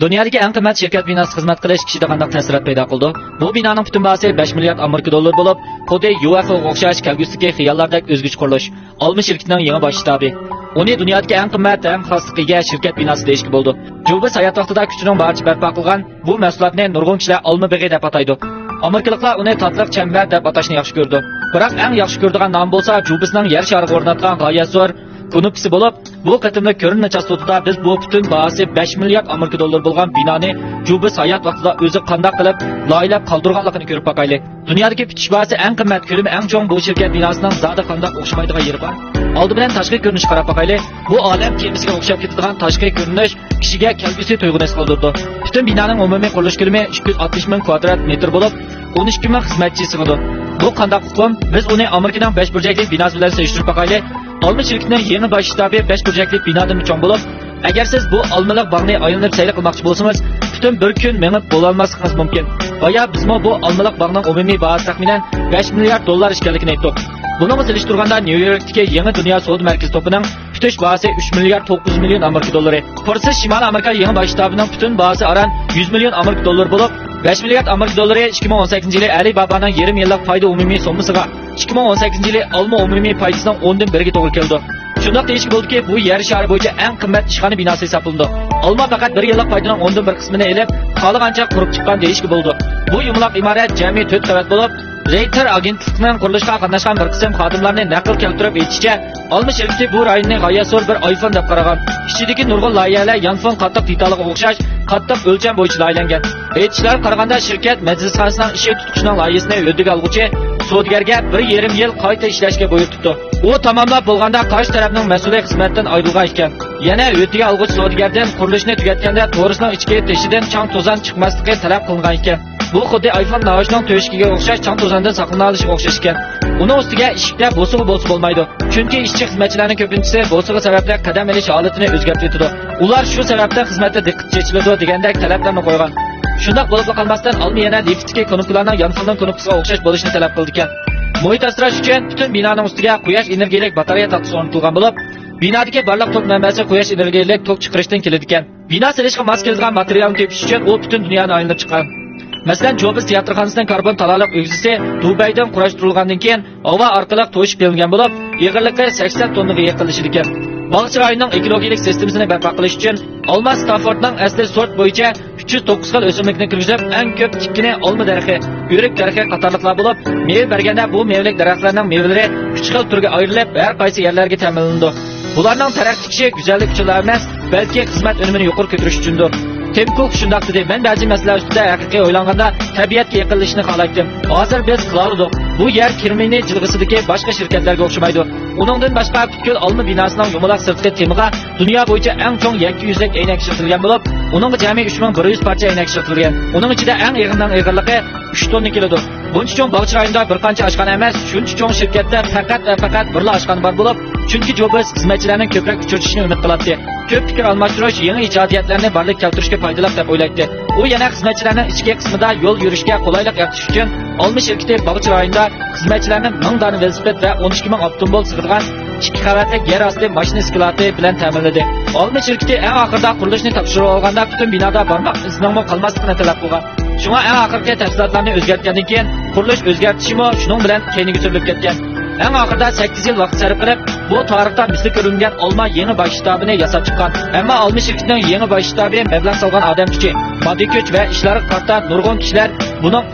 Dunyodagi eng qimmat shirkat binosi xizmat qilish kishida qanday ta'sirot paydo qildi? Bu binoning butun bahosi 5 milliard Amerika dollari bo'lib, xuddi UFO o'xshash kelgusidagi xiyollardek o'zguch qurilish. Olma shirkatining yangi bosh shtabi. Uni dunyodagi eng qimmat ham xosligiga shirkat binosi deyishga bo'ldi. Jobs hayot vaqtida kuchining barcha barpo qilgan bu mahsulotni nurg'un kishilar olma big'i deb ataydi. Amerikaliklar uni tatliq chambar deb atashni yaxshi ko'rdi. Biroq eng yaxshi ko'radigan nom bo'lsa Jobsning yer shariga o'rnatgan g'oyasi Kunupsi bo'lib, bu qatimda ko'rinma chastotida biz bu butun bahosi 5 milliard Amerika dollari bo'lgan binoni Jobs hayot vaqtida o'zi qanday qilib loyilab qoldirganligini ko'rib boqaylik. Dunyodagi bitish bahosi eng qimmat, ko'lami eng cho'ng bu shirkat binosining zodi qanday o'xshamaydigan yeri bor. Oldi bilan tashqi ko'rinish qarab boqaylik. Bu odam kemisiga o'xshab ketadigan tashqi ko'rinish kishiga kelgusi tuyg'uni qoldirdi. Butun binoning umumiy qurilish ko'lami 260 ming kvadrat metr bo'lib, 12 ming xizmatchi sig'adi. Bu qanday hukum? Biz uni Amerikaning 5 burchakli binosi bilan solishtirib boqaylik. Olma shirkatining yangi bosh shtabi 5 burchakli binodan cho'ng bo'lib, agar siz bu olmaliq bog'ni aylanib sayr qilmoqchi bo'lsangiz, butun bir kun menib bo'lolmasligingiz mumkin. Boya bizmo bu olmaliq bog'ning umumiy bahosi taxminan 5 milliard dollar ekanligini aytdik. Buningga solishtirganda New Yorkdagi yangi dunyo savdo markazi to'pining bitish bahosi 3 milliard 900 million Amerika dollari. Forsiz Shimoliy Amerika yangi bosh shtabining butun bahosi aran 100 million Amerika dollari bo'lib, 5 milliard Amerika dollari 2018-yili Alibabaning yarim yillik foyda umumiy summasiga 2018-yili olma umumiy foydasining 10dan 1ga to'g'ri keldi. Shunday deyishga bo'ldiki, bu yer shari bo'yicha eng qimmat ishxona binosi hisoblandi. Olma faqat 1 yillik foydaning 10dan 1 qismini elib, qolgancha qurib chiqqan deyishga bo'ldi. Bu yumaloq imorat jami 4 qavat bo'lib, Reuters agentligining qurilishga qatnashgan bir qism xodimlarni naql keltirib aytishicha, Olma shirkati bu rayonni g'oyasor bir iPhone deb qaragan. Ichidagi nurg'un loyihalar yanfon qattiq detaliga o'xshash, qattiq o'lcham bo'yicha loyihalangan. Aytishlar qaraganda shirkat majlisxonasining ishi tutishning loyihasini o'rdiga olguchi sudgarga 1,5 yil qayta ishlashga buyurtibdi. U tamomlab bo'lganda qarshi tarafning mas'uliy xizmatdan ayrilgan ekan. Yana o'rdiga olguchi sudgardan qurilishni tugatganda to'g'risining ichki teshidan chang to'zon chiqmasligi talab qilingan ekan. Bu xuddi iPhone navigatsiyon to'shigiga o'xshash chang to'zondan saqlanishga o'xshash ekan. Uning ustiga eshikda bo'sig'i bo'lmaydi. Chunki ishchi xizmatchilarning ko'pinchisi bo'sig'i sababli qadam olish holatini o'zgartiradi. Ular shu sababdan xizmatda diqqat chekiladi degandek talablarni qo'ygan. Shundoq bo'lib qolmasdan olma yana liftdagi konuklarning yonxondan konukisiga o'xshash bo'lishini talab qildi ekan. Muhit asrash uchun butun binoning ustiga quyosh energiyalik batareya taqsiz o'rnatilgan bo'lib, binodagi barliq tok manbasi quyosh energiyalik tok chiqarishdan keladi ekan. Bino silishga mos keladigan materialni tepish uchun u butun dunyoni aylanib chiqqan. Masalan, Jobs teatrxonasining karbon talaliq o'g'zisi Dubaydan qurashtirilgandan keyin havo orqali to'shib kelingan bo'lib, yig'irligi 80 tonnaga yaqinlashadi ekan. Bog'cha rayoning ekologik sistemasini barpo qilish uchun olma Staffordning asli sort bo'yicha 309 xil o'simlikni kirgizib, eng ko'p tikkini olma daraxti, o'rik daraxti qatorliqlar bo'lib, meva berganda bu mevalik daraxtlarning mevalari 3 xil turga ayrilib, har qaysi yerlarga ta'minlandi. Bularning taraqqiyoti go'zallik uchun emas, balki xizmat unumini yuqori ko'tarish uchundir. Tim Cook shundoq dedi, men ba'zi masalalar ustida haqiqiy o'ylanganda tabiatga yaqinlashishni xohlaydim. Hozir biz qilardik. Bu yer Kirmini jilg'isidagi boshqa shirkatlarga o'xshamaydi. Uningdan boshqa butkul olma binosining yumaloq sirtqi temiga dunyo bo'yicha eng cho'ng 200 lik aynak ishlatilgan bo'lib, uningga jami 3100 parcha aynak ishlatilgan. Uning ichida eng ig'irning ig'irligi 3 tonna keladi. Buncha cho'ng bog'cha rayonida bir qancha oshxona emas, shuncha cho'ng shirkatda faqat birla oshxona bor bo'lib, chunki Jobs xizmatchilarning ko'proq uchrashishini umid qiladi. Ko'p fikr almashtirish, yangi ijodiyatlarni barlik keltirishga foydali deb o'ylaydi. U yana xizmatchilarning ichki qismida yo'l yurishga qulaylik yaratish uchun Olma shirkati bog'cha rayonida xizmatchilarning 1000 dona velosiped va 12 ming avtomobil sig'adigan 2 qavatli yer osti mashina sklati bilan ta'minladi. Olma shirkati eng oxirida qurilishni topshirib olganda butun binoda barmoq izining qolmasligini talab qilgan. Shunga eng oxirgi tafsilotlarni o'zgartgandan keyin qurilish o'zgartishimi shuning bilan keyinga surilib ketgan. Eng oxirida 8 yil vaqt sarf qilib, bu tarixda misli ko'rilgan olma yangi bosh shtabini yasab chiqqan. Ammo olma shirkatining yangi bosh shtabi mablag' solgan odam kuchi, moddiy kuch va ishlari qarta nurg'un kishilar buning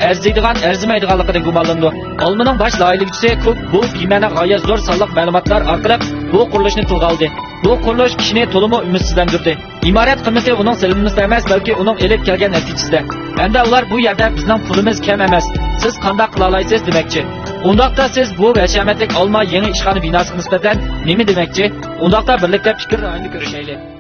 arzimaydiganligidan gumonlandi. Olmaning bosh loyihaligisi Cook bu bema'ni g'oyat zo'r sonliq ma'lumotlar orqali bu qurilishni tilga oldi. Bu qurilish kishini to'liq umidsizlantirdi. Imorat qiymati uning silinmasida emas, balki uning elib kelgan natijasida. Endi ular bu yerda bizning pulimiz kam emas. Siz qanday qila olasiz demoqchi. Undaqda siz bu hashamatlik olma yangi ishxona binosiga nisbatan nima demoqchi? Undaqda birlikda fikr rayonini ko'rishaylik.